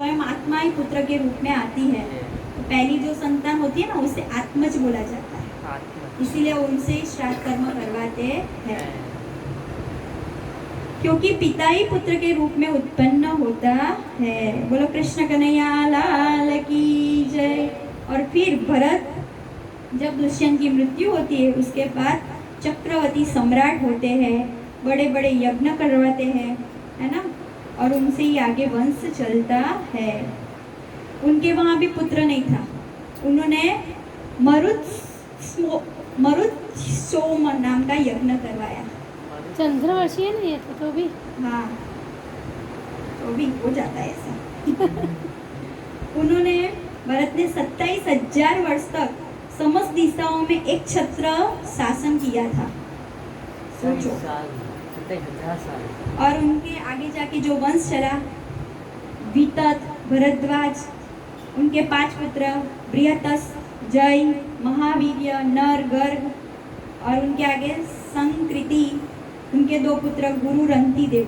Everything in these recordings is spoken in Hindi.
स्वयं आत्मा ही पुत्र के रूप में आती है। तो पहली जो संतान होती है ना, उसे आत्मज बोला जाता है, इसीलिए उनसे श्राद्ध कर्म करवाते हैं, क्योंकि पिता ही पुत्र के रूप में उत्पन्न होता है। बोलो कृष्ण कन्हैया लाल की जय। और फिर भरत, जब दुष्यंत की मृत्यु होती है, उसके बाद चक्रवर्ती सम्राट होते हैं, बड़े बड़े यज्ञ करवाते हैं, है ना, और उनसे ही आगे वंश चलता है। उनके वहाँ भी पुत्र नहीं था, उन्होंने मरुत्सोम नाम का यज्ञ करवाया। चंद्रवर्षी है ना ये तो भी। हाँ, तो भी हो जाता है ऐसा। उन्होंने, भरत ने 27,000 वर्ष तक समस्त दिशाओं में एक छत्र शासन किया था, सोचो। और उनके आगे जाके जो वंश चला, वितत, भरद्वाज, उनके 5 पुत्र बृहतस, जय, महावीर्य, नर, गर्ग, और उनके आगे संकृति, उनके 2 पुत्र गुरु रंतिदेव।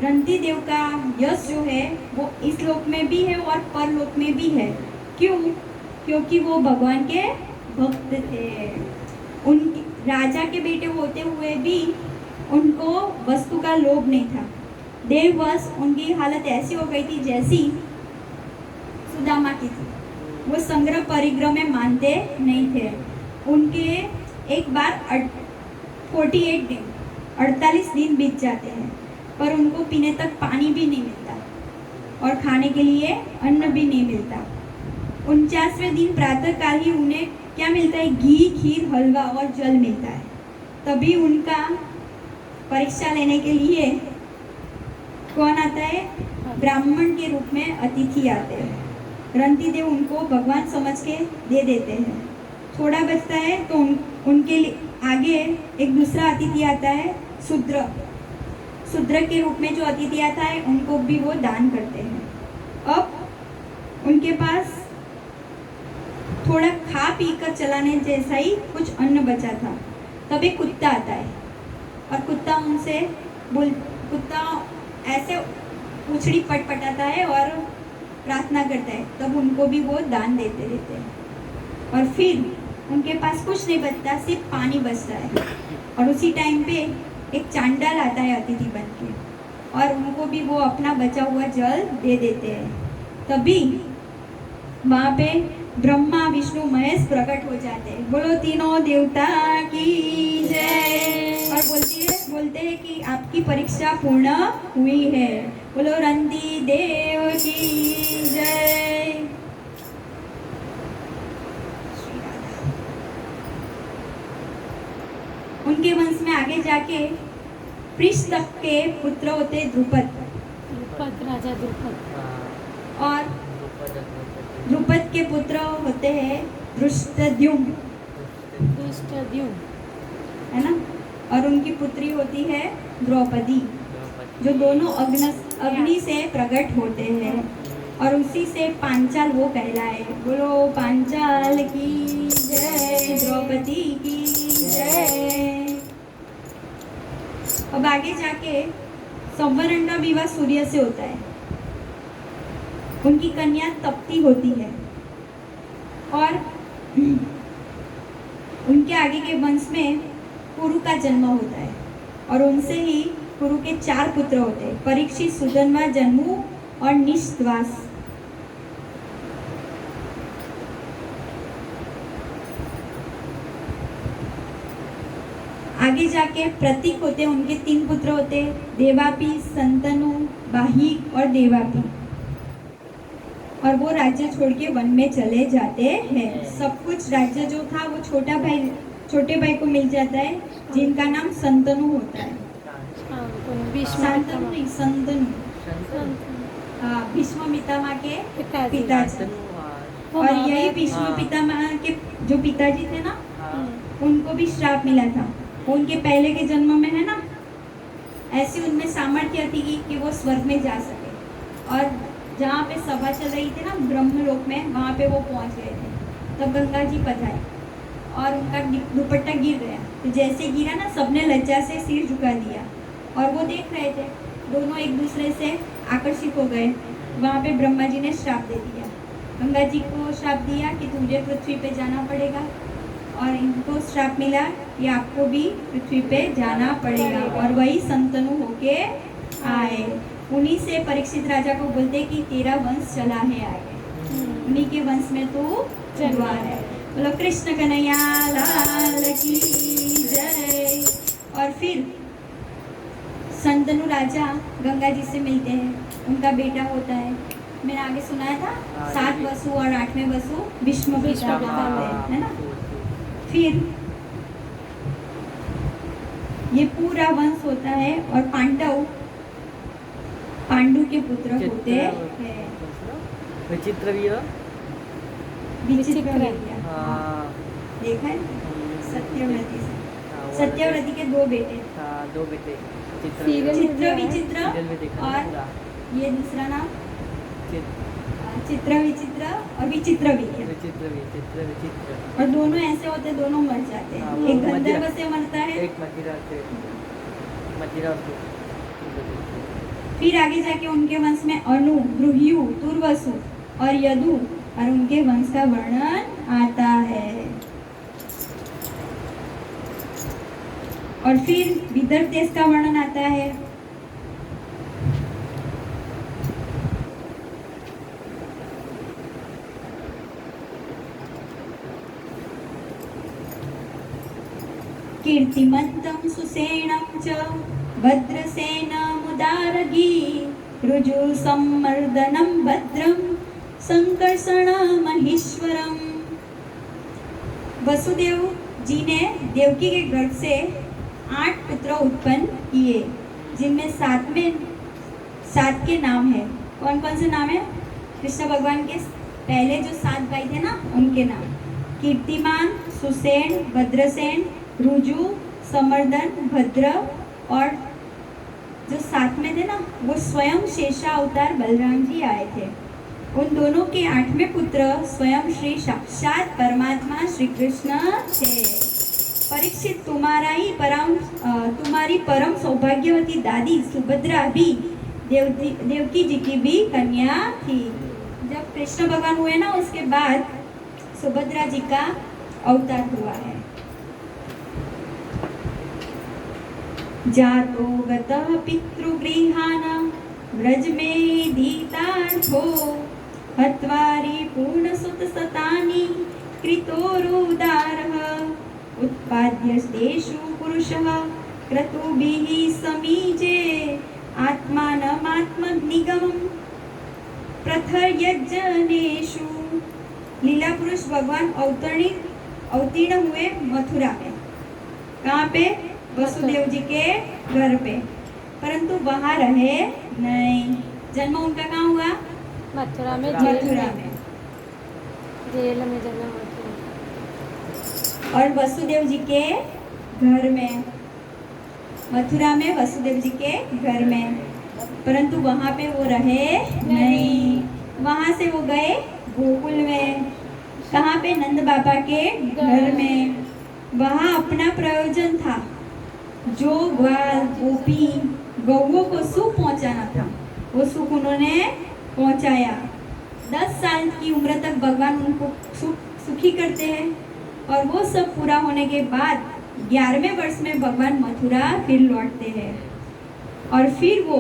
रंतिदेव का यश जो है वो इस लोक में भी है और परलोक में भी है। क्यों? क्योंकि वो भगवान के भक्त थे। उनके राजा के बेटे होते हुए भी उनको वस्तु का लोभ नहीं था। देववश उनकी हालत ऐसी हो गई थी जैसी सुदामा की थी। वो संग्रह परिग्रह में मानते नहीं थे। उनके एक बार 48 दिन 48 दिन बीत जाते हैं, पर उनको पीने तक पानी भी नहीं मिलता और खाने के लिए अन्न भी नहीं मिलता। 49वें दिन प्रातःकाल ही उन्हें क्या मिलता है? घी, खीर, हलवा और जल मिलता है। तभी उनका परीक्षा लेने के लिए कौन आता है? ब्राह्मण के रूप में अतिथि आते हैं। रंतिदेव उनको भगवान समझ के दे देते हैं। थोड़ा बचता है तो उनके लिए आगे एक दूसरा अतिथि आता है, शूद्र। शूद्र के रूप में जो अतिथि आता है उनको भी वो दान करते हैं। अब उनके पास थोड़ा खा पी कर चलाने जैसा ही कुछ अन्न बचा था। तब एक कुत्ता आता है और कुत्ता ऐसे पूछड़ी पटपटाता है और प्रार्थना करता है। तब उनको भी वो दान देते रहते हैं। और फिर उनके पास कुछ नहीं बचता, सिर्फ पानी बचता है। और उसी टाइम पे एक चांडाल आता है अतिथि बन के, और उनको भी वो अपना बचा हुआ जल दे देते हैं। तभी वहाँ पे ब्रह्मा, विष्णु, महेश प्रकट हो जाते हैं। बोलो तीनों देवता की जय। और बोलते हैं कि आपकी परीक्षा पूर्ण हुई है। बोलो रंती देव की जय। उनके वंश में आगे जाके पृष्ठ के पुत्र होते द्रुपद, राजा द्रुपद, और द्रुपद के पुत्र होते हैं धृष्टद्युम्न, है ना। और उनकी पुत्री होती है द्रौपदी, जो दोनों अग्नि से प्रकट होते हैं। और उसी से पांचाल वो कहलाए। बोलो पांचाल की जय, द्रौपदी की जय। अब आगे जाके संवरण का विवाह सूर्य से होता है। उनकी कन्या तप्ती होती है और उनके आगे के वंश में कुरु का जन्म होता है। और उनसे ही कुरु के 4 पुत्र होते हैं, परीक्षित, सुधन्वा, जन्मू और निश्वास। आगे जाके प्रतीक होते हैं, उनके 3 पुत्र होते हैं, देवापी, संतनु, बाहिक और देवापी। और वो राज्य छोड़ के वन में चले जाते हैं। सब कुछ राज्य जो था वो छोटे भाई को मिल जाता है, जिनका नाम संतनु होता है। संतनु, भीष्म पितामह के पिताजी। और यही भीष्म पितामह के जो पिताजी थे ना, उनको भी श्राप मिला था। उनके पहले के जन्म में, है ना, ऐसी उनमें सामर्थ्य थी कि वो स्वर्ग में जा सके। और जहाँ पे सभा चल रही थी ना ब्रह्मलोक में, वहाँ पे वो पहुँच गए थे। तब गंगा जी पधारे और उनका दुपट्टा गिर गया। तो जैसे गिरा ना, सबने लज्जा से सिर झुका दिया। और वो देख रहे थे, दोनों एक दूसरे से आकर्षित हो गए। वहाँ पे ब्रह्मा जी ने श्राप दे दिया। गंगा जी को श्राप दिया कि तुझे पृथ्वी पे जाना पड़ेगा, और इनको श्राप मिला कि आपको भी पृथ्वी पे जाना पड़ेगा, और वही संतनु होके आए। उन्हीं से परीक्षित राजा को बोलते कि तेरा वंश चला है आगे, उन्हीं के वंश में तू हुआ है। बोलो कृष्ण कन्हैया लाल की जय। और फिर संतनु राजा गंगा जी से मिलते हैं, उनका बेटा होता है। मैंने आगे सुनाया था 7 वसु और 8वें वसु विष्णु पिता है ना। फिर ये पूरा वंश होता है, और पांडु के पुत्र होते हैं। विचित्र भी है। विचित्र हाँ। देखा है सत्यव्रती से। सत्यव्रती के 2 बेटे, 2 बेटे सीरियल चित्र विचित्र, सीरियल में देखा और पूरा। ये दूसरा नाम चित्र चित्र विचित्र और विचित्र विचित्र। विचित्र और दोनों ऐसे होते हैं, दोनों मर जाते हाँ, हैं। वो एक गंधर्व मदिरा- से मरता है, एक मदिरा फिर आगे जाके उनके वंश में अनु, ब्रूह्यू, तुर्वसु और यदु और उनके वंश का वर्णन आता है। और फिर विदर्भ देश का वर्णन आता है। कीर्तिमन्तं सुसेनं च भद्रसेनमुदारगी ऋजु सम्मर्दनं भद्रं संकर्षणमहीश्वरम्। वसुदेव जी ने देवकी के गर्भ से 8 पुत्र उत्पन्न किए, जिनमें 7 के नाम है। कौन कौन से नाम है? कृष्ण भगवान के पहले जो 7 भाई थे ना, उनके नाम कीर्तिमान, सुसेन, भद्रसेन, रुजु, समर्दन, भद्र, और जो 7 में थे ना, वो स्वयं शेषा अवतार बलराम जी आए थे। उन दोनों के 8वें पुत्र स्वयं श्री साक्षात परमात्मा श्री कृष्ण थे। परीक्षित, तुम्हारी परम सौभाग्यवती दादी सुभद्रा भी देवकी जी की भी कन्या थी। जब कृष्ण भगवान हुए ना, उसके बाद सुभद्रा जी का अवतार हुआ है। जातो गतः पितृगृहाणां व्रज में दीतार्थो हत्वारि पूर्णसुतसतानि कृतोरुदारः उत्पाद्यस्तेषु पुरुषः क्रतुभिः समीजे आत्मानमात्मनिगमं प्रथयज्जनेषु। लीला पुरुष भगवान अवतीर्ण हुए मथुरा में। कहाँ पे? वसुदेव जी के घर पे, परंतु वहाँ रहे नहीं। जन्म उनका कहाँ हुआ? मथुरा में। मथुरा में। जेल में जन्म होता है। और वसुदेव जी के घर में, मथुरा में वसुदेव जी के घर में, परंतु वहाँ पे वो रहे नहीं। वहाँ से वो गए गोकुल में। कहाँ पे? नंद बाबा के घर में। वहाँ अपना प्रयोजन था, जो ग्वाल, गोपी, गौओं को सुख पहुँचाना था, वो सुख उन्होंने पहुँचाया। 10 साल की उम्र तक भगवान उनको सुखी करते हैं, और वो सब पूरा होने के बाद 11वें वर्ष में भगवान मथुरा फिर लौटते हैं, और फिर वो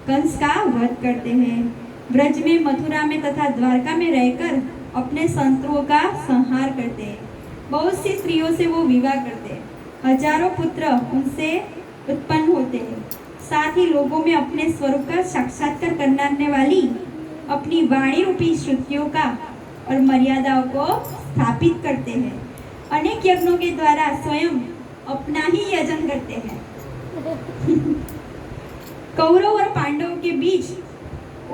कंस का वध करते हैं। ब्रज में, मथुरा में तथा द्वारका में रहकर अपने शत्रुओं का संहार करते हैं। बहुत सी स्त्रियों से वो विवाह करते हैं। हजारों पुत्र उनसे उत्पन्न होते हैं। साथ ही लोगों में अपने स्वरूप का साक्षात्कार करने वाली अपनी वाणी रूपी श्रुतियों का और मर्यादाओं को स्थापित करते हैं। अनेक यज्ञों के द्वारा स्वयं अपना ही यजन करते हैं। कौरव और पांडवों के बीच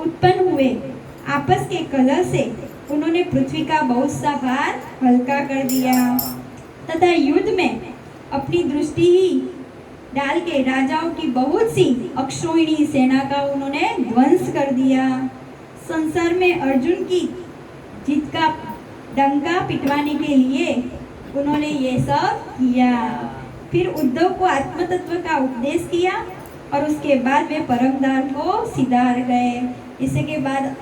उत्पन्न हुए आपस के कलह से उन्होंने पृथ्वी का बहुत सा भार हल्का कर दिया, तथा युद्ध में अपनी दृष्टि ही डाल के राजाओं की बहुत सी अक्षोहिणी सेना का उन्होंने ध्वंस कर दिया। संसार में अर्जुन की जीत का डंका पिटवाने के लिए उन्होंने ये सब किया। फिर उद्धव को आत्म तत्व का उपदेश किया, और उसके बाद वे परमधाम को सिधार गए। इसी के बाद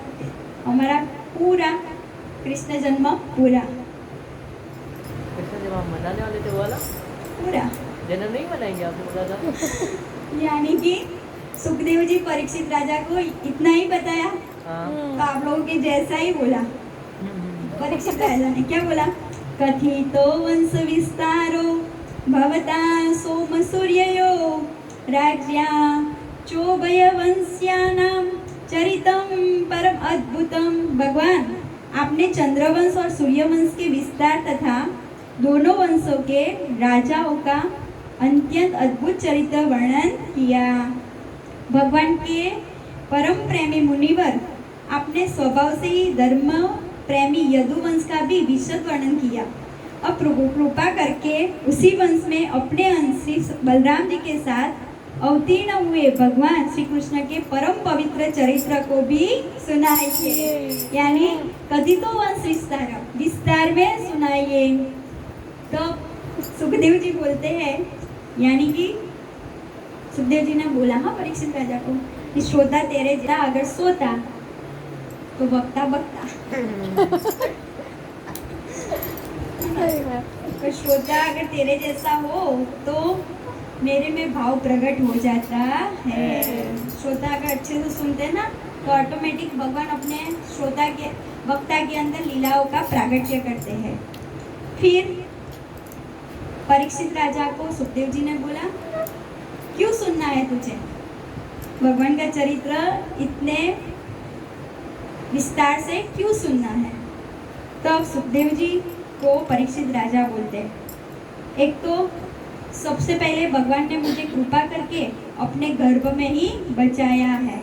हमारा पूरा कृष्ण जन्म पूरा कृष्ण जब आप मनाने वाले थे वो वाला पूरा। जन्म नहीं मनाएंगे आपने बोला था। यानी कि सुखदेव जी परीक्षित राजा को इतना ही बताया, हाँ। तो आप लोगों के जैसा ही बोला। परीक्षित राजा ने क्या बोला? कथितो वंश विस्तारो भवता सोम सूर्ययो राज्ञा चोभय वंश्यानाम चरितम परम अद्भुतम। भगवान, आपने चंद्रवंश और सूर्यवंश के विस्तार तथा दोनों वंशों के राजाओं का अत्यंत अद्भुत चरित्र वर्णन किया। भगवान के परम प्रेमी मुनिवर, आपने स्वभाव से ही धर्म प्रेमी यदुवंश का भी विशद वर्णन किया। अब कृपा करके उसी वंश में अपने अंश श्री बलराम जी के साथ अवतीर्ण हुए भगवान श्री कृष्ण के परम पवित्र चरित्र को भी सुनाइए। यानी कथितो वंश विस्तार में सुनाइए। तो सुखदेव जी बोलते हैं, यानी कि सुखदेव जी ने बोला हाँ परीक्षित राजा को कि श्रोता तेरे जरा अगर सोता तो बकता बकता, सही बात। तो श्रोता अगर तेरे जैसा हो तो मेरे में भाव प्रकट हो जाता है। श्रोता अगर अच्छे से सुनते हैं ना तो ऑटोमेटिक भगवान अपने श्रोता के वक्ता के अंदर लीलाओं का प्रागट्य करते हैं। फिर परीक्षित राजा को सुखदेव जी ने बोला, क्यों सुनना है तुझे? भगवान का चरित्र इतने विस्तार से क्यों सुनना है? तब सुखदेव जी को परीक्षित राजा बोलते हैं, एक तो सबसे पहले भगवान ने मुझे कृपा करके अपने गर्भ में ही बचाया है।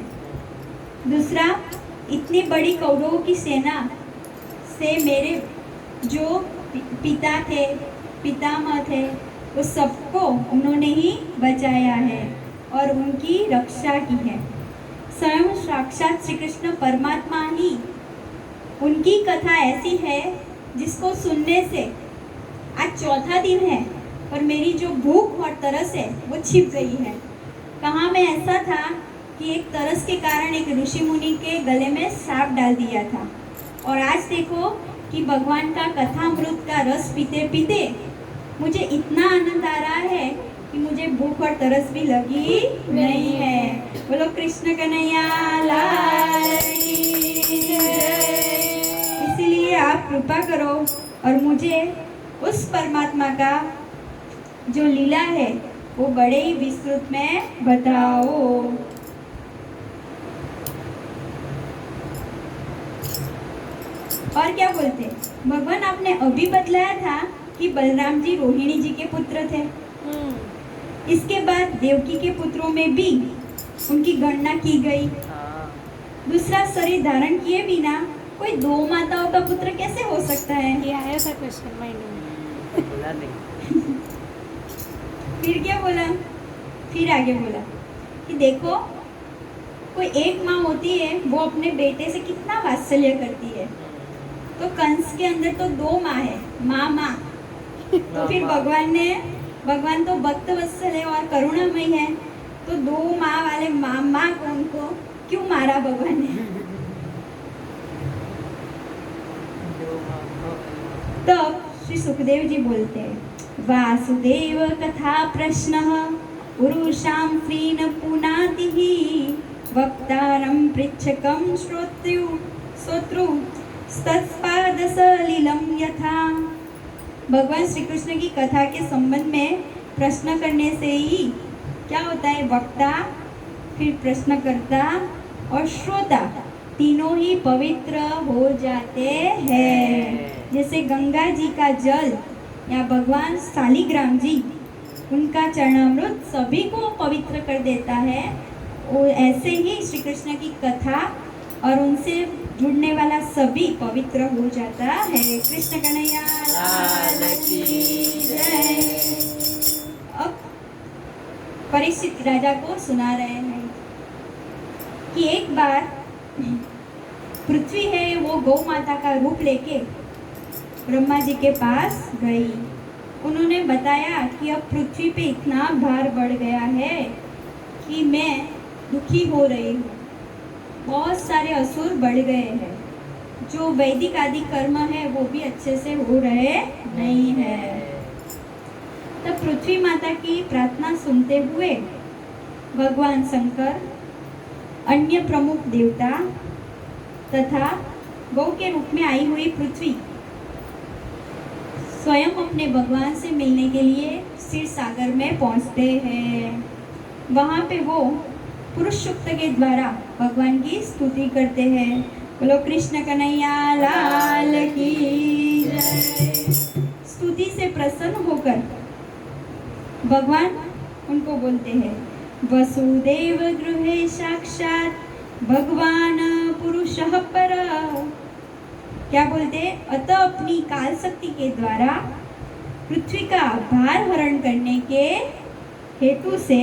दूसरा, इतनी बड़ी कौरवों की सेना से मेरे जो पिता थे, पितामह थे, वो सबको उन्होंने ही बचाया है और उनकी रक्षा की है। स्वयं साक्षात श्री कृष्ण परमात्मा ही, उनकी कथा ऐसी है जिसको सुनने से आज चौथा दिन है और मेरी जो भूख और तरस है वो छिप गई है। कहाँ में ऐसा था कि एक तरस के कारण एक ऋषि मुनि के गले में सांप डाल दिया था, और आज देखो कि भगवान का कथामृत का रस पीते पीते मुझे इतना आनंद आ रहा है कि मुझे भूख और तरस भी लगी नहीं है। बोलो कृष्ण कन्हैया लाल की जय। इसीलिए आप कृपा करो और मुझे उस परमात्मा का जो लीला है वो बड़े ही विस्तृत में बताओ। और क्या बोलते? भगवान, आपने अभी बतलाया था कि बलराम जी रोहिणी जी के पुत्र थे। इसके बाद देवकी के पुत्रों में भी उनकी गणना की गई। हाँ। दूसरा, शरीर धारण किए बिना कोई दो माताओं का पुत्र कैसे हो सकता है? ये आया था क्वेश्चन माइंड में। बोला नहीं। फिर क्या बोला? फिर आगे बोला कि देखो, कोई एक माँ होती है वो अपने बेटे से कितना वात्सल्य करती है। तो कंस के अंदर तो दो माँ है, माँ। तो फिर भगवान तो भक्त वत्सल है और करुणामय है, तो दो माँ वाले माँ कौन को क्यों मारा भगवान ने? तब श्री सुखदेव जी बोलते हैं, वासुदेव कथा प्रश्न पुरुषां स्त्रीन पुनाति वक्तारं पृच्छकं श्रोत्रु तत्पाद सलिलं यथा। भगवान श्री कृष्ण की कथा के संबंध में प्रश्न करने से ही क्या होता है? वक्ता, फिर प्रश्नकर्ता और श्रोता तीनों ही पवित्र हो जाते हैं। जैसे गंगा जी का जल या भगवान शालिग्राम जी, उनका चरणामृत सभी को पवित्र कर देता है, वो ऐसे ही श्री कृष्ण की कथा और उनसे जुड़ने वाला सभी पवित्र हो जाता है। कृष्ण कन्हैया लाल की जय। अब परीक्षित राजा को सुना रहे हैं कि एक बार पृथ्वी है वो गौ माता का रूप लेके ब्रह्मा जी के पास गई। उन्होंने बताया कि अब पृथ्वी पे इतना भार बढ़ गया है कि मैं दुखी हो रही हूँ। बहुत सारे असुर बढ़ गए हैं। जो वैदिक आदि कर्म है वो भी अच्छे से हो रहे नहीं है। तब पृथ्वी माता की प्रार्थना सुनते हुए भगवान शंकर, अन्य प्रमुख देवता तथा गौ के रूप में आई हुई पृथ्वी स्वयं अपने भगवान से मिलने के लिए क्षीर सागर में पहुंचते हैं। वहां पे वो पुरुष सूक्त के द्वारा भगवान की स्तुति करते हैं। बोलो कृष्ण कन्हैया लाल की जय। स्तुति से प्रसन्न होकर भगवान उनको बोलते हैं, वसुदेव गृहे साक्षात भगवान पुरुषः पर। क्या बोलते हैं? अतः अपनी काल शक्ति के द्वारा पृथ्वी का भार हरण करने के हेतु से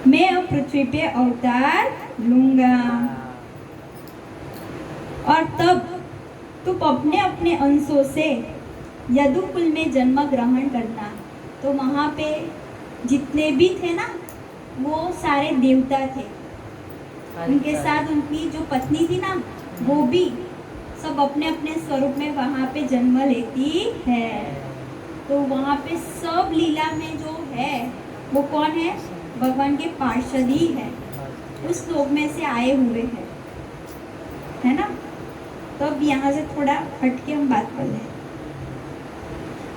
मैं अब पृथ्वी पे अवतार लूंगा और तब तुम अपने अपने अंशों से यदुकुल में जन्म ग्रहण करना। तो वहाँ पे जितने भी थे ना वो सारे देवता थे, उनके साथ उनकी जो पत्नी थी ना वो भी सब अपने अपने स्वरूप में वहाँ पे जन्म लेती है। तो वहाँ पे सब लीला में जो है वो कौन है? भगवान के पार्षद ही है, उस लोक में से आए हुए हैं, है ना। तो अब यहाँ से थोड़ा हट के हम बात कर लें।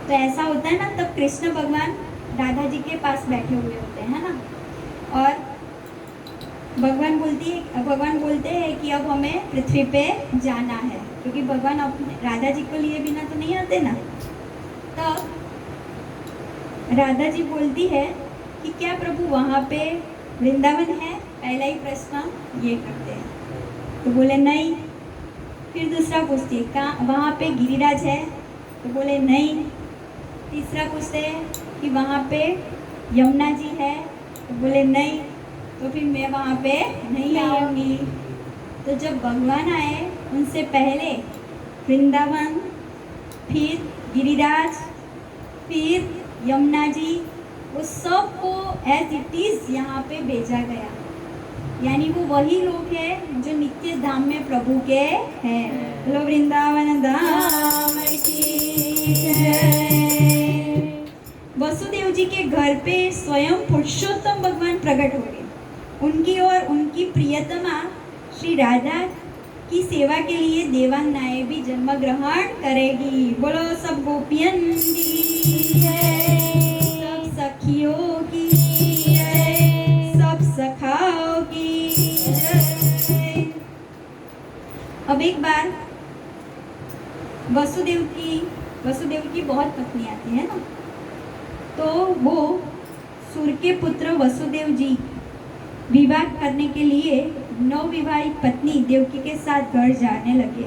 तो ऐसा होता है ना, तब कृष्ण भगवान राधा जी के पास बैठे हुए होते हैं ना, और भगवान बोलते हैं कि अब हमें पृथ्वी पे जाना है, क्योंकि भगवान अपने राधा जी को लिए बिना तो नहीं आते ना। तब राधा जी बोलती है कि क्या प्रभु वहाँ पे वृंदावन है? पहला ही प्रश्न ये करते हैं। तो बोले नहीं। फिर दूसरा पूछती है, कहाँ वहाँ पे गिरिराज है? तो बोले नहीं। तीसरा पूछते हैं कि वहाँ पे यमुना जी है? तो बोले नहीं। तो फिर मैं वहाँ पे नहीं आऊँगी। तो जब भगवान आए उनसे पहले वृंदावन, फिर गिरिराज, फिर यमुना जी, वो सबको एज इट इज यहाँ पे भेजा गया। यानी वो वही लोग हैं जो नित्य धाम में प्रभु के हैं। बोलो वृंदावन धाम की जय। वसुदेव जी के घर पे स्वयं पुरुषोत्तम भगवान प्रकट हो गए। उनकी और उनकी प्रियतमा श्री राधा की सेवा के लिए देवांगनाएं भी जन्म ग्रहण करेगी। बोलो सब गोपियन की जय, सब सखियों की जय, सब सखाओं की जय। अब एक बार वसुदेव की बहुत पत्नियां थी, है ना। तो वो सूर्य के पुत्र वसुदेव जी विवाह करने के लिए नवविवाहित पत्नी देवकी के साथ घर जाने लगे,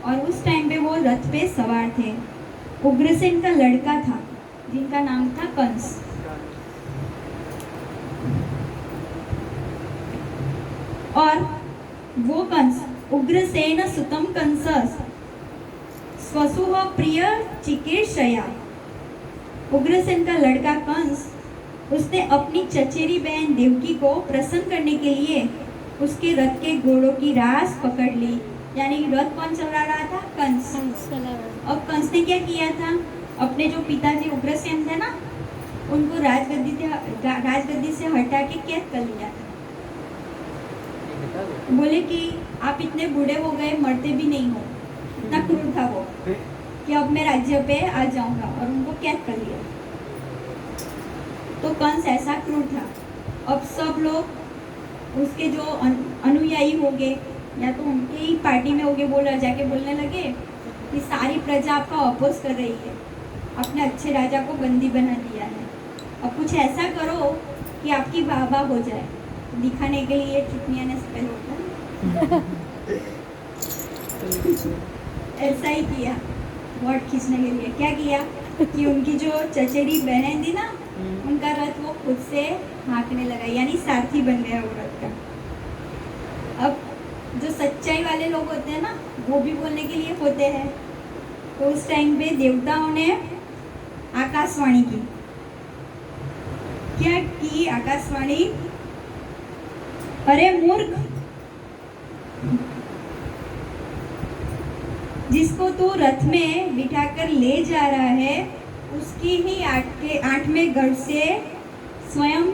और उस टाइम पे वो रथ पे सवार थे। उग्रसेन का लड़का था जिनका नाम था कंस। और वो कंस उग्रसेन सुतम कंस स्वसुह प्रिय चिकीर्षया। उग्रसेन का लड़का कंस, उसने अपनी चचेरी बहन देवकी को प्रसन्न करने के लिए उसके रथ के घोड़ों की रास पकड़ ली। यानी रथ कौन चला रहा था? कंस। अब कंस ने क्या किया था? अपने जो पिताजी उग्रसेन थे ना, उनको राजगद्दी से हटा के कैद कर लिया था। बोले कि आप इतने बूढ़े हो गए, मरते भी नहीं हो। इतना क्रूर था वो कि अब मैं राज्य पे आ जाऊंगा, और उनको कैद कर लिया। तो कंस ऐसा क्रूर था। अब सब लोग उसके जो अनुयायी हो गए, या तो उनके ही पार्टी में हो गए, जाके बोलने लगे कि सारी प्रजा आपका अपोज कर रही है, अपने अच्छे राजा को बंदी बना दिया है। अब कुछ ऐसा करो कि आपकी वाह हो जाए। दिखाने के लिए चुटनिया ने स्पेल होता है ऐसा ही किया, वोट खींचने के लिए। क्या किया कि उनकी जो चचेरी बहन थी ना, उनका रथ वो खुद से हाँकने लगा, यानी सारथी बन गया वो रथ का। अब जो सच्चाई वाले लोग होते हैं ना, वो भी बोलने के लिए होते हैं। तो उस टाइम पे देवताओं ने आकाशवाणी की। क्या की आकाशवाणी? अरे मूर्ख, जिसको तू रथ में बिठाकर ले जा रहा है, उसकी ही 8वें गर्भ से स्वयं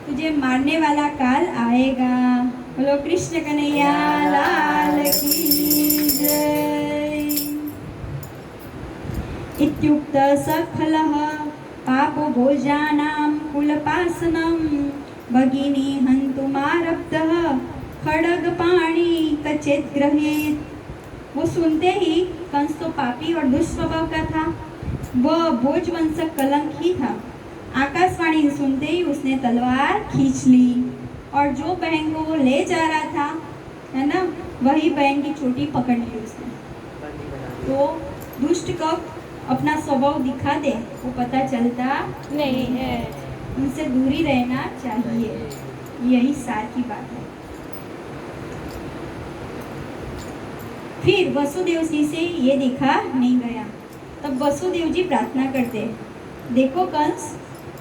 तुझे मारने वाला काल आएगा। बोलो कृष्ण कन्हैया लाल की जय। इत्युक्त सखलः पापो भोजानां कुलपासनं भगिनी हन्तुमारब्धः खड्गपाणि कचेत् गृहीत। वो सुनते ही कंस तो पापी और दुष्ट स्वभाव का था, वह भोजवंशक कलंक ही था। आकाशवाणी सुनते ही उसने तलवार खींच ली और जो बहन को वो ले जा रहा था, है ना, वही बहन की चोटी पकड़ ली उसने। तो दुष्ट कब अपना स्वभाव दिखा दे वो पता चलता नहीं है। उनसे दूरी रहना चाहिए, यही सार की बात है। फिर वसुदेव जी से ये देखा नहीं गया। तब वसुदेव जी प्रार्थना करते, देखो कंस,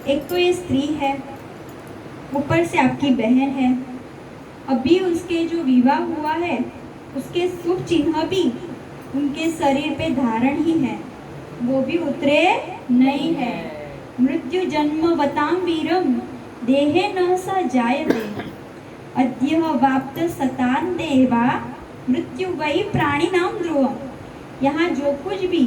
एक तो ये स्त्री है, ऊपर से आपकी बहन है, अभी उसके जो विवाह हुआ है उसके शुभ चिन्ह भी उनके शरीर पे धारण ही है, वो भी उतरे नहीं है। मृत्यु जन्म वताम वीरम देहे न स जायते अद्य वाप्त सतान देवा मृत्यु वही प्राणी नाम ध्रुवम। यहाँ जो कुछ भी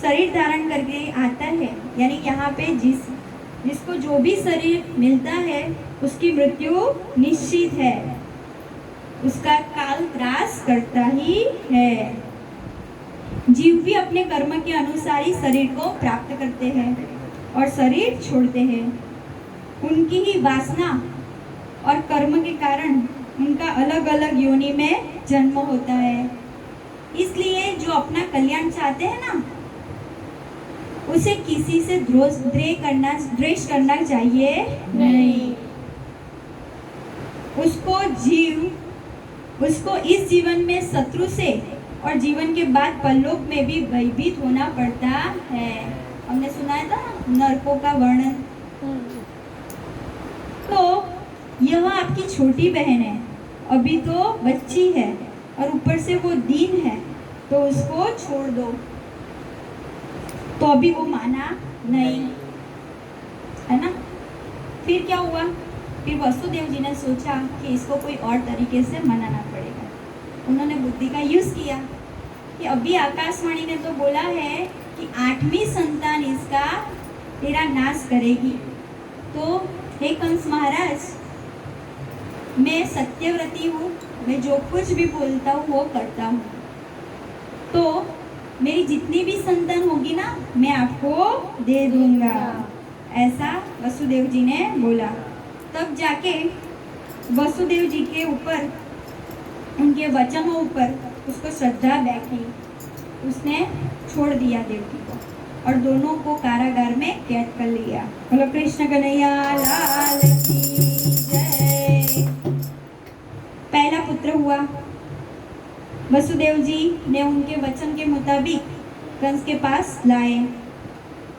शरीर धारण करके आता है, यानी यहाँ पे जिसको जो भी शरीर मिलता है उसकी मृत्यु निश्चित है, उसका काल ग्रास करता ही है। जीव भी अपने कर्म के अनुसार ही शरीर को प्राप्त करते हैं और शरीर छोड़ते हैं। उनकी ही वासना और कर्म के कारण उनका अलग अलग योनि में जन्म होता है। इसलिए जो अपना कल्याण चाहते हैं ना, उसे किसी से द्वेष करना चाहिए नहीं। उसको इस जीवन में शत्रु से और जीवन के बाद परलोक में भी भयभीत होना पड़ता है। हमने सुना था नरकों का वर्णन। तो यह आपकी छोटी बहन है, अभी तो बच्ची है और ऊपर से वो दीन है, तो उसको छोड़ दो। तो अभी वो माना नहीं, है ना। फिर क्या हुआ, फिर वसुदेव जी ने सोचा कि इसको कोई और तरीके से मनाना पड़ेगा। उन्होंने बुद्धि का यूज किया कि अभी आकाशवाणी ने तो बोला है कि 8वीं संतान इसका तेरा नाश करेगी, तो हे कंस महाराज, मैं सत्यव्रती हूँ, मैं जो कुछ भी बोलता हूँ वो करता हूँ, तो मेरी जितनी भी संतान होगी ना मैं आपको दे दूंगा, ऐसा वसुदेव जी ने बोला। तब जाके वसुदेव जी के ऊपर, उनके वचनों ऊपर उसको श्रद्धा बैठी, उसने छोड़ दिया देवकी को और दोनों को कारागार में कैद कर लिया। बोलो कृष्ण कन्हैया लाल की जय। पहला पुत्र हुआ, वसुदेव जी ने उनके वचन के मुताबिक कंस के पास लाए।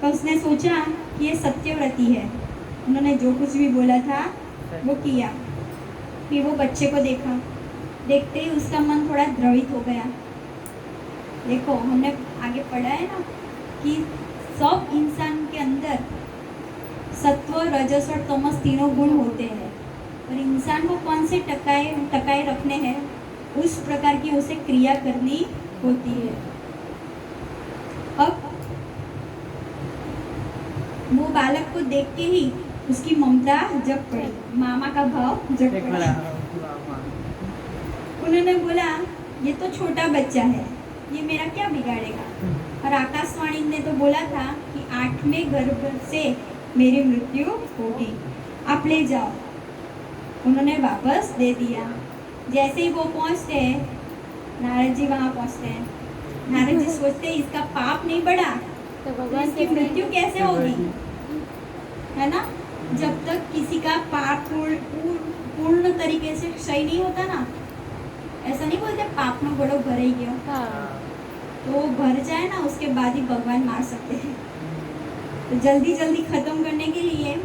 कंस ने सोचा कि ये सत्यव्रती है, उन्होंने जो कुछ भी बोला था वो किया। फिर वो बच्चे को देखा, देखते ही उसका मन थोड़ा द्रवित हो गया। देखो हमने आगे पढ़ा है ना कि सब इंसान के अंदर सत्व, रजस और तमस तीनों गुण होते हैं, और इंसान को कौन से टकाए रखने हैं, उस प्रकार की उसे क्रिया करनी होती है। अब वो बालक को देख के ही उसकी ममता जग पड़ी, मामा का भाव जग पड़ा। उन्होंने बोला ये तो छोटा बच्चा है, ये मेरा क्या बिगाड़ेगा। और आकाशवाणी ने तो बोला था कि 8वें गर्भ से मेरी मृत्यु होगी, आप ले जाओ। उन्होंने वापस दे दिया। जैसे ही वो पहुंचते हैं, नारद जी वहाँ पहुंचते हैं। नारद जी सोचते हैं इसका पाप नहीं बढ़ा तो तो भगवान इसकी मृत्यु कैसे होगी, है ना। जब तक किसी का पाप पूर्ण तरीके से क्षय नहीं होता ना, ऐसा नहीं बोलते पाप में बड़ो भर ही गयो, तो वो भर जाए ना उसके बाद ही भगवान मार सकते हैं। तो जल्दी जल्दी खत्म करने के लिए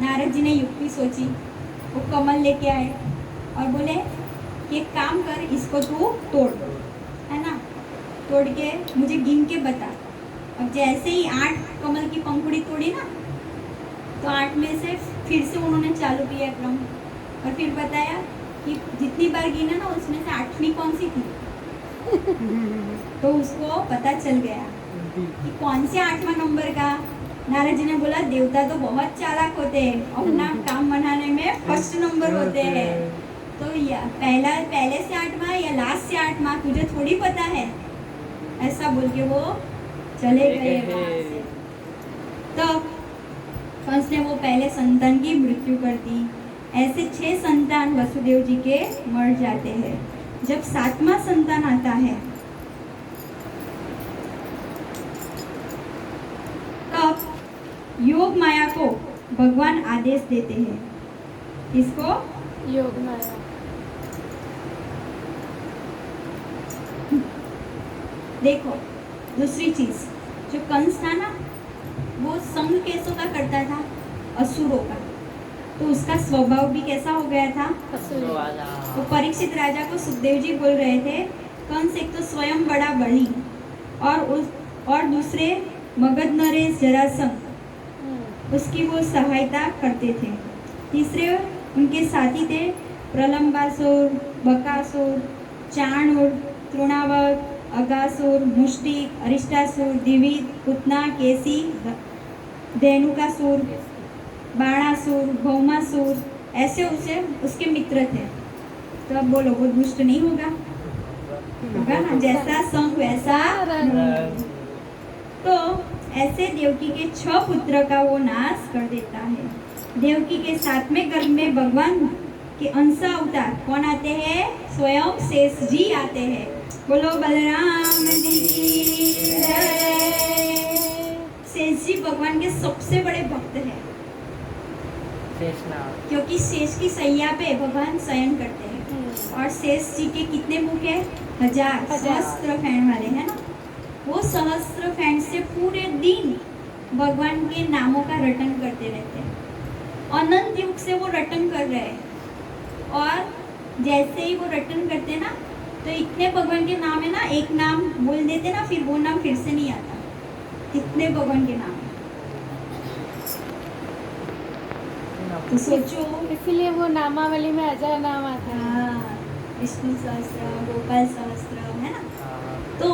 नारद जी ने युक्ति सोची। वो कमल लेके आए और बोले कि एक काम कर, इसको तू तोड़, है ना। तोड़ के मुझे गिन के बता। अब जैसे ही 8 कमल की पंखुड़ी तोड़ी ना, तो 8 में से फिर से उन्होंने चालू किया क्रम और फिर बताया कि जितनी बार गिना ना उसमें से 8वीं कौन सी थी। तो उसको पता चल गया कि कौन से 8वां नंबर का। नारद जी ने बोला देवता तो बहुत चालाक होते हैं, अपना काम बनाने में फर्स्ट नंबर होते हैं, तो या पहले से 8वां या लास्ट से 8वां तुझे थोड़ी पता है। ऐसा बोल के वो चले गए वहाँ से। तो कंस ने वो पहले संतान की मृत्यु कर दी। ऐसे 6 संतान वसुदेव जी के मर जाते हैं। जब 7वां संतान आता है तब योग माया को भगवान आदेश देते हैं। किसको? योग माया। देखो दूसरी चीज, जो कंस था ना वो संग कैसों का करता था? असुरों का। तो उसका स्वभाव भी कैसा हो गया था? असुरी। तो परीक्षित राजा को सुखदेव जी बोल रहे थे कंस एक तो स्वयं बड़ा बली और दूसरे मगध नरेश जरासंध उसकी वो सहायता करते थे। तीसरे उनके साथी थे प्रलंबासुर, बकासुर, चाणूर, तृणावत, अगासुर, मुष्टिक, अरिष्टासुर, दिविद, पुतना, केसी, धेनुकासुर, बाणासुर, भौमासुर, ऐसे उसके मित्र थे। तो अब बोलो वो दुष्ट नहीं होगा? होगा ना, जैसा संग वैसा रंग। तो ऐसे देवकी के 6 पुत्र का वो नाश कर देता है। देवकी के 7वें गर्भ में भगवान के अंश अवतार कौन आते हैं? स्वयं शेष जी आते हैं। बोलो बलराम जी की जय। शेष जी भगवान के सबसे बड़े भक्त हैं, क्योंकि शेष की सैया पे भगवान शयन करते हैं। और शेष जी के कितने मुख है? 1000 सहस्त्र फैन वाले हैं ना। वो सहस्त्र फैन से पूरे दिन भगवान के नामों का रटन करते रहते हैं। अनंत युग से वो रटन कर रहे हैं। और जैसे ही वो रटन करते हैं ना, तो इतने भगवान के नाम है ना, एक नाम बोल देते ना फिर वो नाम फिर से नहीं आता। कितने भगवान के नाम है, तो सोचो। इसीलिए वो नामावली में 1000 नाम आते हैं। हाँ, विष्णु सहस्त्र, गोपाल सहस्त्र, है ना। तो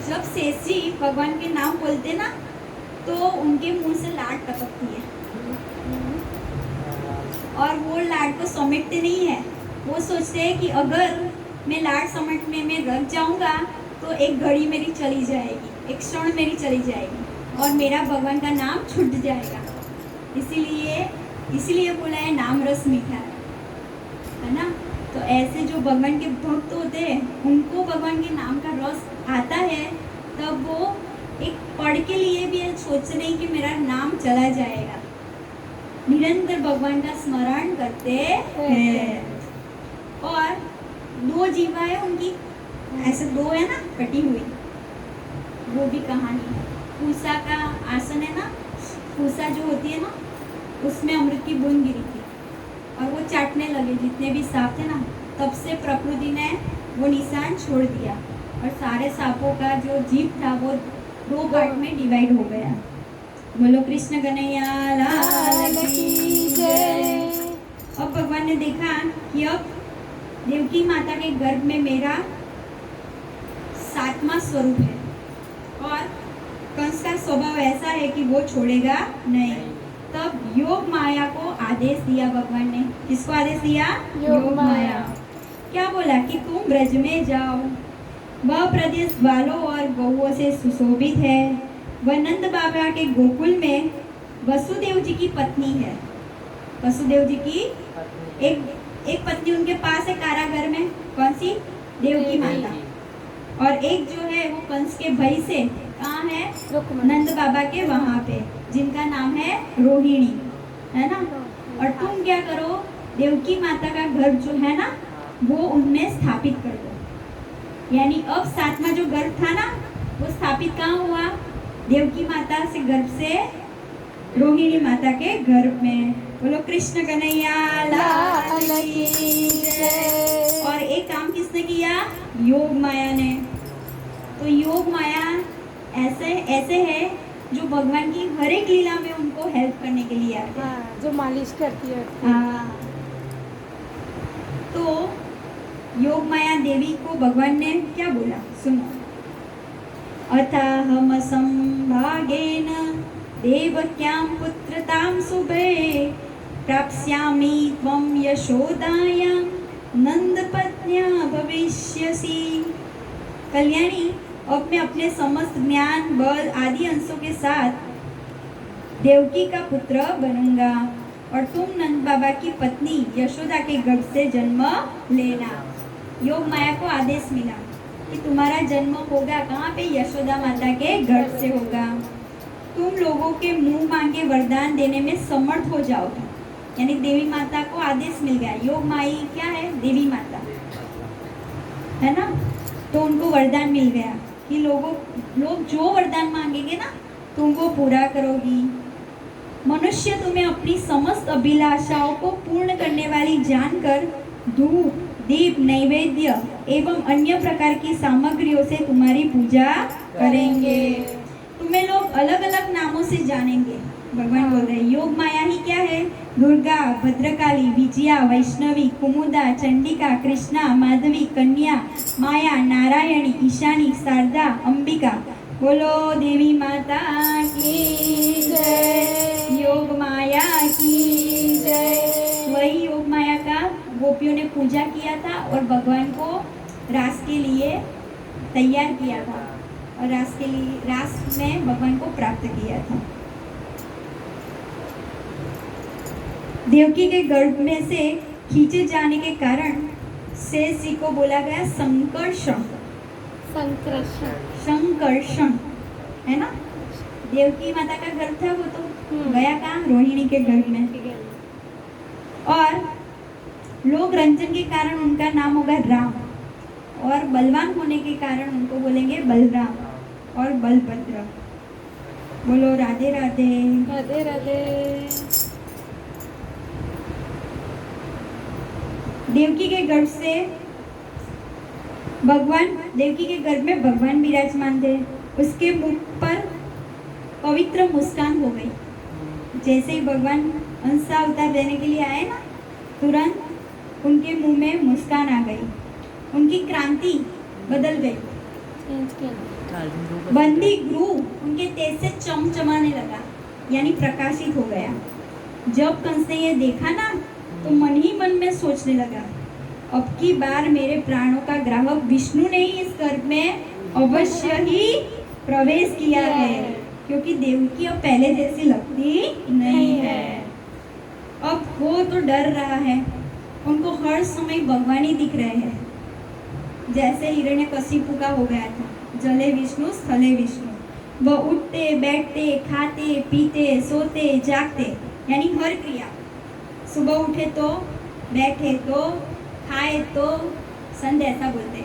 जब शेष जी भगवान के नाम बोलते ना, तो उनके मुंह से लाड टपकती है। और वो लाड को समेटते नहीं है। वो सोचते हैं कि अगर मैं लाड समेटने में रख जाऊंगा तो एक घड़ी मेरी चली जाएगी, एक क्षण मेरी चली जाएगी और मेरा भगवान का नाम छूट जाएगा। इसीलिए बोला है नाम रस मीठा है ना। तो ऐसे जो भगवान के भक्त होते हैं उनको भगवान के नाम का रस आता है, तब वो एक पढ़ के लिए भी सोचते नहीं कि मेरा नाम चला जाएगा। निरंतर भगवान का स्मरण करते हैं। और 2 जीवा है उनकी, ऐसे 2 है ना कटी हुई, वो भी कहानी है। पूसा का आसन है ना, पूसा जो होती है ना, उसमें अमृत की बूंद गिरी थी और वो चाटने लगे जितने भी सांप थे ना। तब से प्रकृति ने वो निशान छोड़ दिया और सारे सांपों का जो जीभ था वो 2 पार्ट में डिवाइड हो गया। बोलो कृष्ण कन्हैया लाल की जय। अब भगवान ने देखा कि अब देवकी माता के गर्भ में मेरा 7वां स्वरूप है और कंस का स्वभाव ऐसा है कि वो छोड़ेगा नहीं। तब योग माया को आदेश दिया भगवान ने। किसको आदेश दिया? योग माया। क्या बोला कि तुम ब्रज में जाओ, वह प्रदेश बालों और गौओं से सुशोभित है। वह नंद बाबा के गोकुल में वसुदेव जी की पत्नी है। वसुदेव जी की एक पत्नी उनके पास है कारागार में। कौन सी? देवकी माता। और एक जो है वो कंस के भई से कहाँ है? नंद बाबा के वहाँ पे, जिनका नाम है रोहिणी, है ना। और तुम क्या करो, देवकी माता का घर जो है ना वो उनमें स्थापित कर दो। यानी अब 7वां जो गर्भ था ना वो स्थापित कहाँ हुआ? देवकी माता से गर्भ से रोहिणी माता के गर्भ में। बोलो कृष्ण कन्हैया लाल की जय। और एक काम किसने किया? योग माया ने। तो योग माया ऐसे ऐसे है जो भगवान की हर एक लीला में उनको हेल्प करने के लिए आते हैं। हाँ, जो मालिश करती है। हाँ। तो योग माया देवी को भगवान ने क्या बोला, सुनो। अथाहम संभागेन देवक्यां पुत्रतां शुभे प्राप्स्यामि त्वं यशोदायां नंदपत्न्या भविष्यसि। कल्याणी, अब मैं अपने समस्त ज्ञान बल आदि अंशों के साथ देवकी का पुत्र बनूंगा और तुम नंद बाबा की पत्नी यशोदा के गर्भ से जन्म लेना। योग माया को आदेश मिला कि तुम्हारा जन्म होगा कहाँ पे, यशोदा माता के गर्भ से होगा। तुम लोगों के मुंह मांगे वरदान देने में समर्थ हो जाओगे। यानी देवी माता को आदेश मिल गया। योग माई क्या है, देवी माता है ना। तो उनको वरदान मिल गया कि लोग जो वरदान मांगेंगे ना तुम वो पूरा करोगी। मनुष्य तुम्हें अपनी समस्त अभिलाषाओं को पूर्ण करने वाली जानकर धूप दीप नैवेद्य एवं अन्य प्रकार की सामग्रियों से तुम्हारी पूजा करेंगे। तुम्हें लोग अलग अलग नामों से जानेंगे। भगवान बोल रहे हैं योग माया ही क्या है, दुर्गा, भद्रकाली, विजया, वैष्णवी, कुमुदा, चंडिका, कृष्णा, माधवी, कन्या, माया, नारायणी, ईशानी, शारदा, अंबिका। बोलो देवी माता की जय, योग माया की जय। वही योग माया का गोपियों ने पूजा किया था और भगवान को रास के लिए तैयार किया था और रास में भगवान को प्राप्त किया था। देवकी के गर्भ में से खींचे जाने के कारण शेष जी को बोला गया संकर्षण। संकर्षण है ना। देवकी माता का गर्भ था वो तो गया कहाँ, रोहिणी के गर्भ में। और लोग रंजन के कारण उनका नाम होगा राम और बलवान होने के कारण उनको बोलेंगे बलराम और बलभद्र। बोलो राधे राधे। राधे राधे। देवकी के गर्भ से भगवान, देवकी के गर्भ में भगवान विराजमान थे। उसके मुख पर पवित्र मुस्कान हो गई। जैसे ही भगवान अंश अवतार देने के लिए आए ना, तुरंत उनके मुंह में मुस्कान आ गई। उनकी क्रांति बदल गई। बंदी ग्रू उनके तेज से चमचमाने लगा, यानी प्रकाशित हो गया। जब कंस ने ये देखा ना तो मन ही मन में सोचने लगा, अब की बार मेरे प्राणों का ग्राहक विष्णु ने ही इस गर्भ में अवश्य ही प्रवेश किया है, क्योंकि देवकी अब पहले जैसी लगती नहीं है। अब वो तो डर रहा है, उनको हर समय भगवान ही दिख रहे हैं। जैसे हिरण्यकशिपु का हो गया था, जले विष्णु स्थले विष्णु। वह उठते बैठते खाते पीते सोते जागते, यानी हर क्रिया। सुबह उठे तो, बैठे तो, खाए तो, संध्या ऐसा बोलते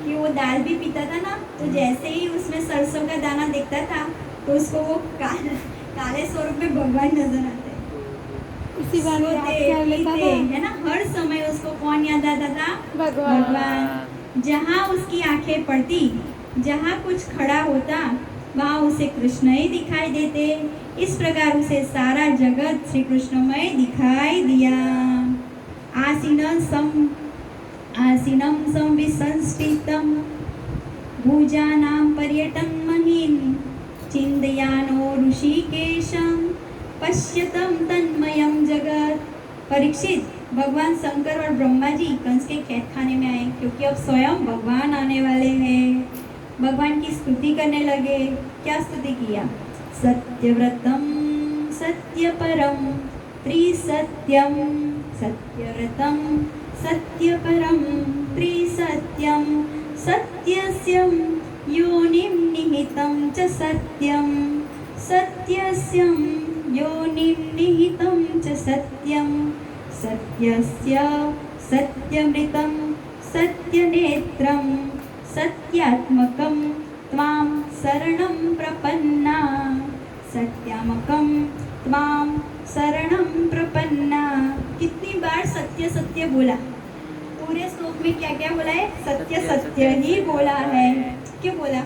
कि वो दाल भी पीता था ना, तो जैसे ही उसमें सरसों का दाना दिखता था तो उसको वो काले स्वरूप में भगवान नजर आते। इसी बार याद लेता था, है ना। हर समय उसको कौन याद आता था, भगवान। जहाँ उसकी आंखें पड़ती, जहाँ कुछ खड़ा होता, वहाँ उसे कृष्ण ही दिखाई देते। इस प्रकार उसे सारा जगत श्री कृष्णमय दिखाई दिया। आसीनं संविसंस्थितं भुजानां पर्यटन महीन चिंतयानो ऋषिकेशं पश्यतं तन्मयं जगत। परीक्षित, भगवान शंकर और ब्रह्मा जी कंस के कैद खाने में आए, क्योंकि अब स्वयं भगवान आने वाले हैं। भगवान की स्तुति करने लगे। क्या स्तुति किया, सत्यव्रतम सत्यपरम त्रिसत्यम, सत्यव्रतम सत्यपरम त्रिसत्यम, सत्यस्यं योनिं निहितं च सत्यम, सत्यस्यं योनिं निहितं च सत्यम, सत्यस्य सत्यमृतं सत्यनेत्रं सत्यात्मकं त्वां शरणं प्रपन्ना, सत्यात्मकं त्वां शरणं प्रपन्ना। कितनी बार सत्य सत्य बोला, पूरे श्लोक में क्या क्या बोला है, सत्य सत्य ही बोला है। क्यों बोला?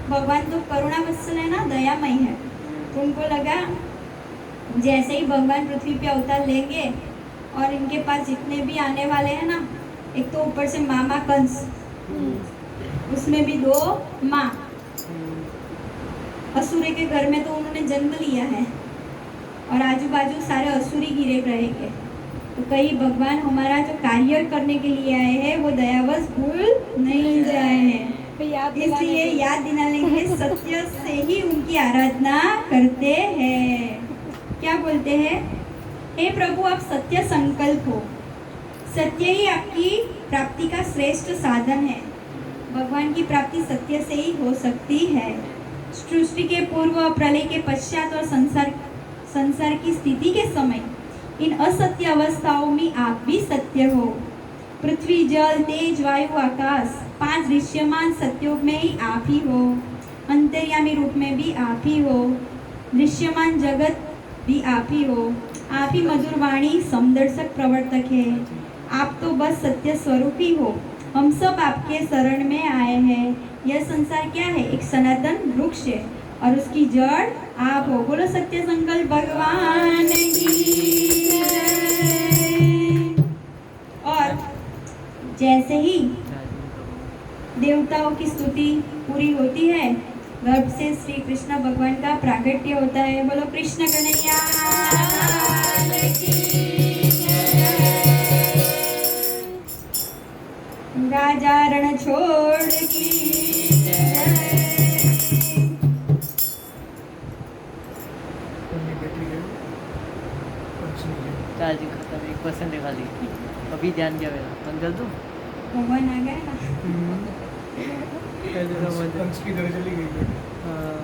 भगवान तो करुणा वत्सल है ना, दयामय है। तो उनको लगा जैसे ही भगवान पृथ्वी पे अवतार लेंगे और इनके पास जितने भी आने वाले हैं ना, एक तो ऊपर से मामा कंस, उसमें भी 2 माँ, असुर के घर में तो उन्होंने जन्म लिया है और आजू बाजू सारे असुरी गिरे रहेंगे। तो कहीं भगवान हमारा जो कार्य करने के लिए आए हैं वो दयावश भूल नहीं जाए हैं, इसलिए याद दिलाने के लिए सत्य से ही उनकी आराधना करते हैं। क्या बोलते हैं? हे प्रभु, आप सत्य संकल्प हो, सत्य ही आपकी प्राप्ति का श्रेष्ठ साधन है। भगवान की प्राप्ति सत्य से ही हो सकती है। सृष्टि के पूर्व, प्रलय के पश्चात और संसार की स्थिति के समय इन असत्य अवस्थाओं में आप भी सत्य हो। पृथ्वी, जल, तेज, वायु, आकाश 5 दृश्यमान सत्यों में ही आप ही हो। अंतर्यामी रूप में भी आप ही हो। दृश्यमान जगत भी आप ही हो। आप ही मधुर वाणी, समदर्शक, प्रवर्तक है। आप तो बस सत्य स्वरूप ही हो। हम सब आपके शरण में आए हैं। यह संसार क्या है? एक सनातन वृक्ष है और उसकी जड़ आप हो। बोलो सत्य संकल्प भगवान की जय। और जैसे ही देवताओं की स्तुति पूरी होती है, गर्भ से श्री कृष्ण भगवान का प्राकट्य होता है। बोलो कृष्ण कन्हैया लाल की जय। राजा रण छोड़ की जय। चार्जिंग खत्म, 1% है खाली। अभी ध्यान दिया मेरा, बंद कर दूँ? भगवान आ गए ना। कैसे समझ? पंच की तरह चली गई। हाँ